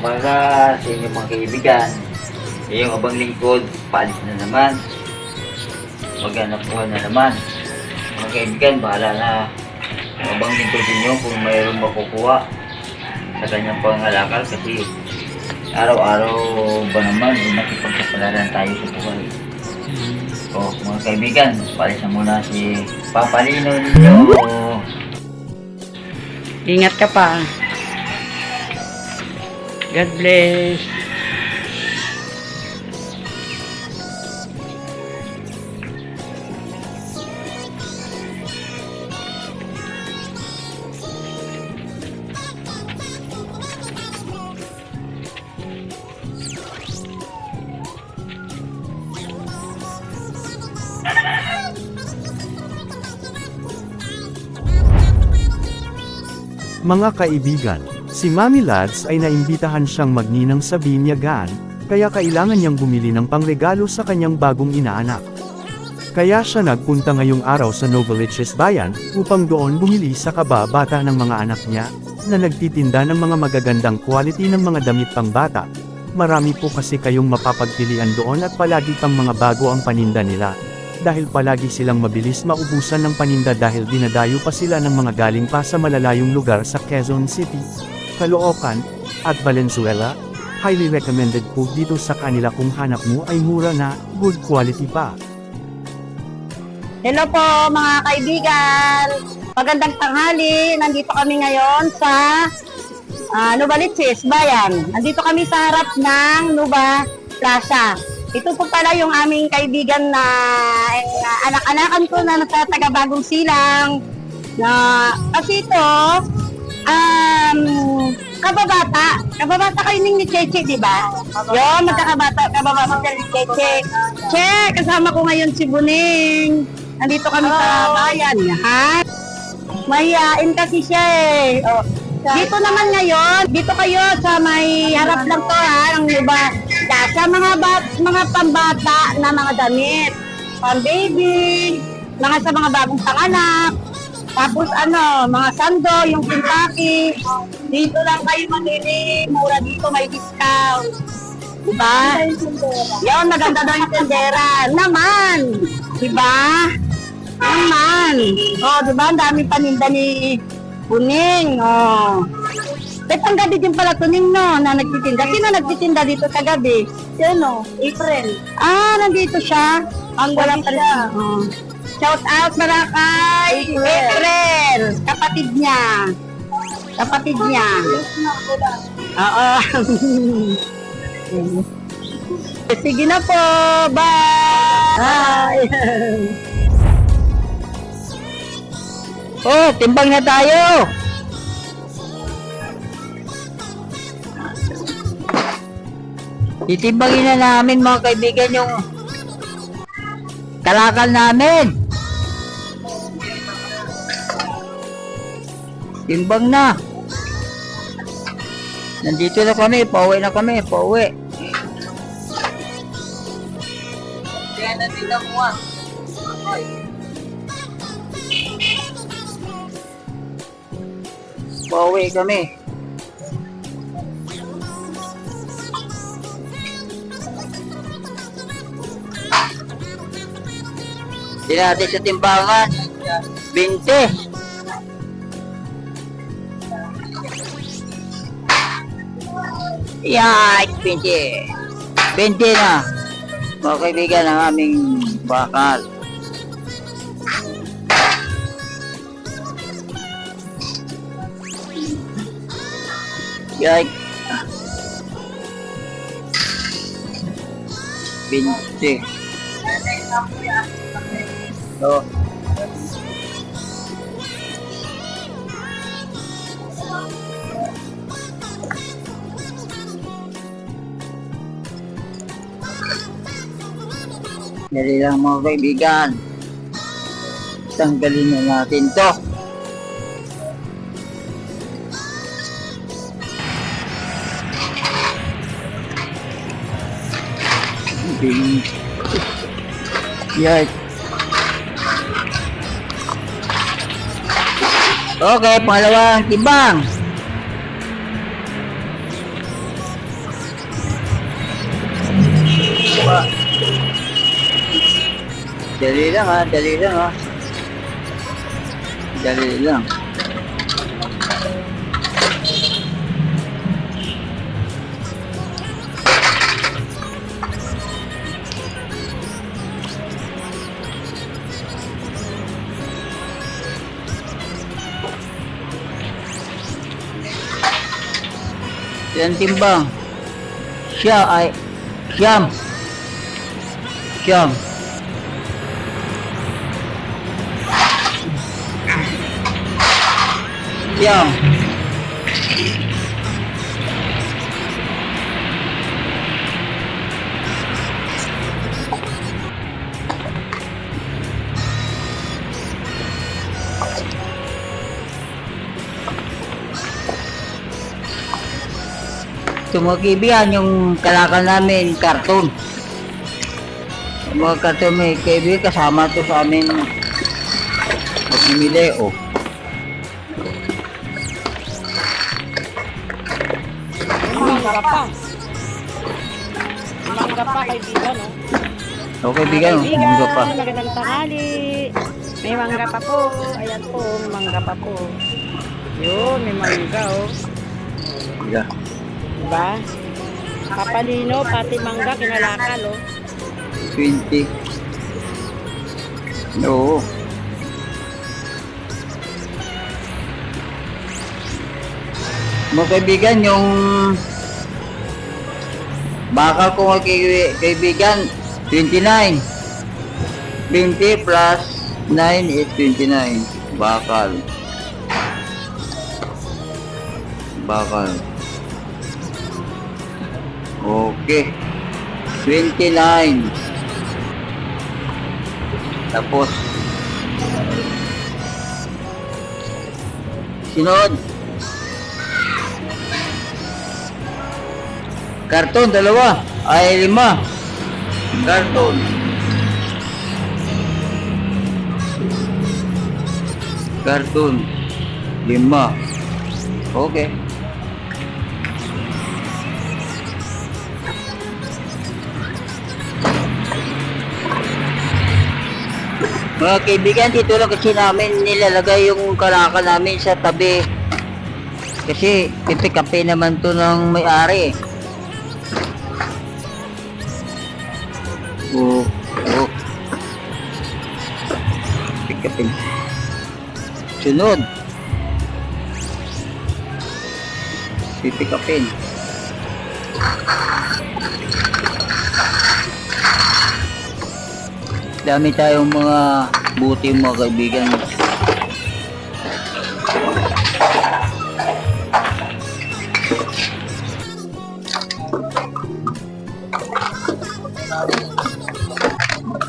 para sa inyong mga kaibigan. Yung abang lingkod, paalis na naman. Maghanap buhay na naman. Mga kaibigan, bahala na yung abang lingkod ninyo kung mayroong makukuha sa kanyang pangalakal kasi araw-araw ba naman nakipagkapalaran tayo sa buhay. So, mga kaibigan, paalis na muna si Papa Lino ninyo. Ingat ka pa. God bless. Mga kaibigan, si Mami Lads ay naimbitahan siyang magninang sa binyagan, kaya kailangan niyang bumili ng pangregalo sa kanyang bagong inaanak. Kaya siya nagpunta ngayong araw sa Novaliches Bayan, upang doon bumili sa kababata ng mga anak niya, na nagtitinda ng mga magagandang quality ng mga damit pang bata. Marami po kasi kayong mapapagpilian doon at palagi pang mga bago ang paninda nila. Dahil palagi silang mabilis maubusan ng paninda dahil dinadayo pa sila ng mga galing pa sa malalayong lugar sa Quezon City, Caloocan, at Valenzuela. Highly recommended po dito sa kanila kung hanap mo ay mura na, good quality pa. Hello po mga kaibigan. Magandang tanghali. Nandito kami ngayon sa Novaliches Bayan. Nandito kami sa harap ng Nova Plaza. Ito po pala yung aming kaibigan na anak-anakan ko na nasa taga-Bagong Silang. Kasi ito, kababata kayo ni Cheche, di ba? Yun, kababata kayo ni Cheche. Che, kasama ko ngayon si Buning. Nandito kami sa bayan. Ha? Mahihain kasi siya eh. Oh. Dito naman ngayon, dito kayo sa may harap lang to ha, ng iba. Sa mga pambata na mga damit, pang-baby, sa mga bagong panganak, tapos mga sando, yung Kentucky, dito lang kayo mamili, mura dito, may discount. Diba? Yun, maganda daw yung tendera. Naman! Diba? Naman! O, diba, ang daming paninda ni Buning, oh. Ang gabi din pala tuning no, na nagtitinda. Sino nagtitinda dito sa gabi? Sino? April. Nandito siya. Ang wala pa rin. Oh. Shout out para kay April. Kapatid niya. Oo. Sige na po. Bye. Oh, timbang na tayo. Titimbangin na namin mga kaibigan yung kalakal namin. Timbang na. Nandito na kami, pauwi na kami, pauwi. Kaya nandito mo ah. Pauwi kami. Hindi natin sa timbangan. 20. Yay! 20. 20 na. Mga kaibigan ng aming bakal. Yay! 20. So, dali lang mga kaibigan. Tanggalin na natin to. Yay! Okay, pangalawang timbang. Dali lang ha, dali lang ha. Dali lang. Yan timbang. Siya ay siyam. Siyam. Siyam. Ito mga kaibigan, yung kalakal namin, karton. Yung mga karton may kaibigan, kasama to sa amin magpimili, oh. Mangga pa. Mangga pa, kaibigan, no? Okay, kaibigan, mangga pa. Magandang tanghali. May mangga pa po. Ayan po, may mangga pa po. Yun, may mangga, oh. Yeah. Diba? Papalino, pati mangga, kinalakal, oh. 20. Oo. Mga kaibigan, yung bakal ko mga kaibigan, 29. 20 plus 9 is 29. Bakal. Bakal. Okay. 29. Tapos sunod. Karton, dalawa. Ay, 5. Karton. Karton. 5. Okay. Mga kaibigan, dito lang kasi namin nilalagay yung kalakal namin sa tabi. Kasi pipick-upin naman to ng may-ari. Oh. Pick-upin. Sunod. Pipick-upin. Dami tayong mga buti mga kaibigan.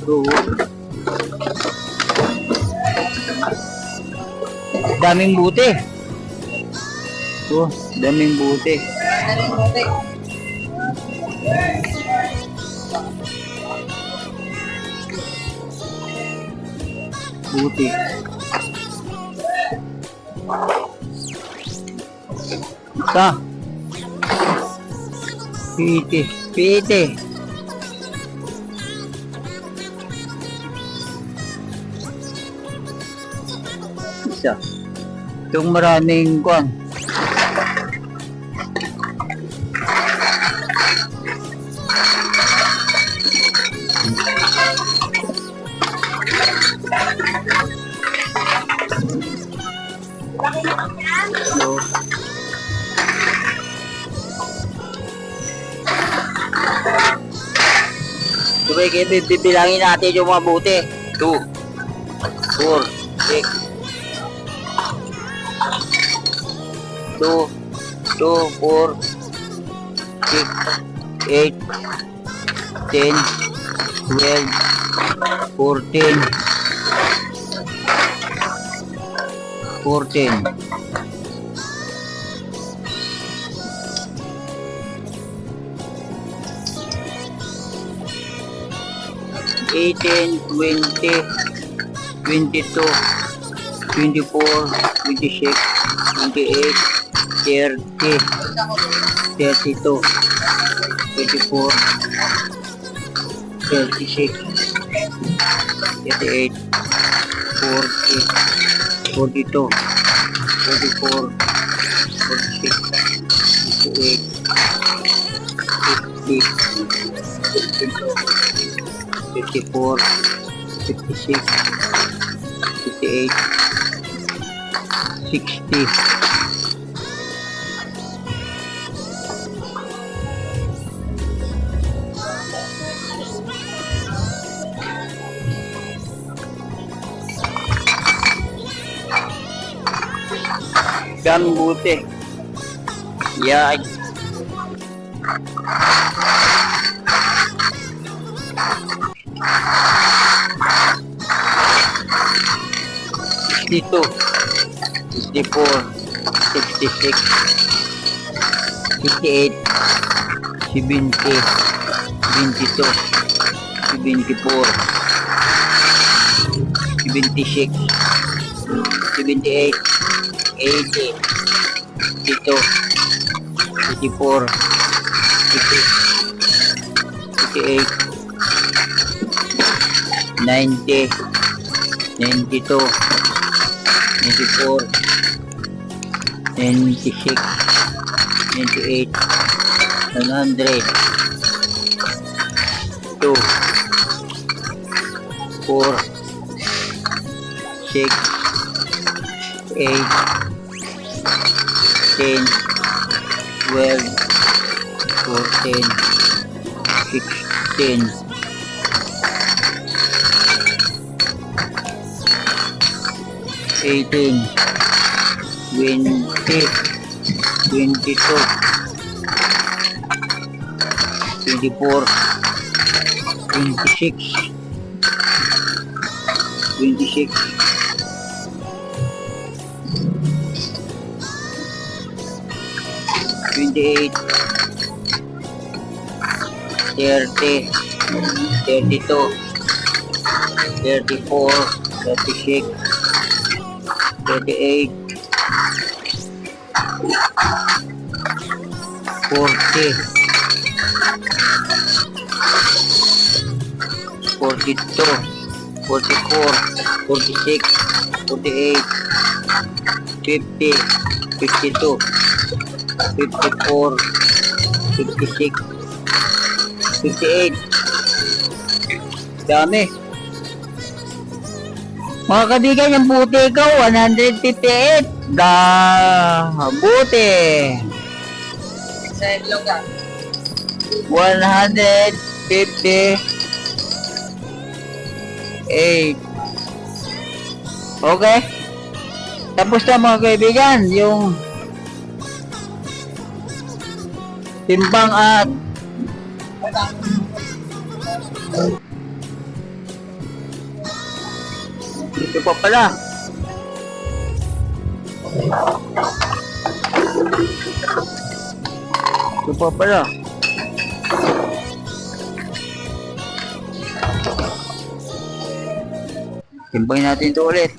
So, daming buti. Oh, daming buti. Buti. Isa. Piti. Isa. Itong maraming kwan. So, sabay kayo, bibilangin natin yung mga buti. 2, 4, 6, 2, 4, 6, 8, 10, 12, 14, 18, 20, 22, 24, 26, 28, 30, 32, 34, 36, 38, 40, 42, 44, 46, 58, 50, 52, 54, 56, 58, 60. Gan buti. Yan. Dito. 64, 66, 68, 70, 72, 74, 76, 78, 80, 82, 84, 88, 90, 92, 94, 96, 98, 100, 2, 4, 6, 8, 10, 12, 14, 16, 18, 20, 22, 24, 26, 26, 28, 30, 32, 34, 36, 38, 40, 42, 44, 46, 48, 50, 52, 54, 56, 58. Dami. Mga kaibigan, yung buti ko, 158. Buti. Sa itlog ah. 158. Okay. Tapos na mga kaibigan, yung timbang at ito pa pala. Ito pa pala. Timbangin natin ito ulit.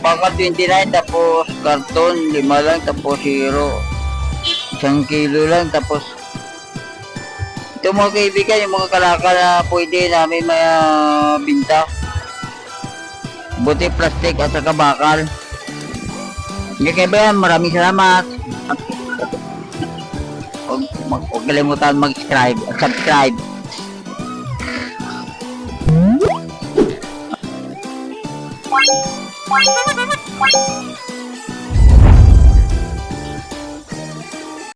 baka 29, tapos karton, 5 lang, tapos 0. 1 kilo lang, tapos ito mga kaibigan, yung mga kalakal na pwede namin may binta. Buti plastic at saka bakal. Mga kaibigan, maraming salamat. Huwag kalimutan mag-subscribe.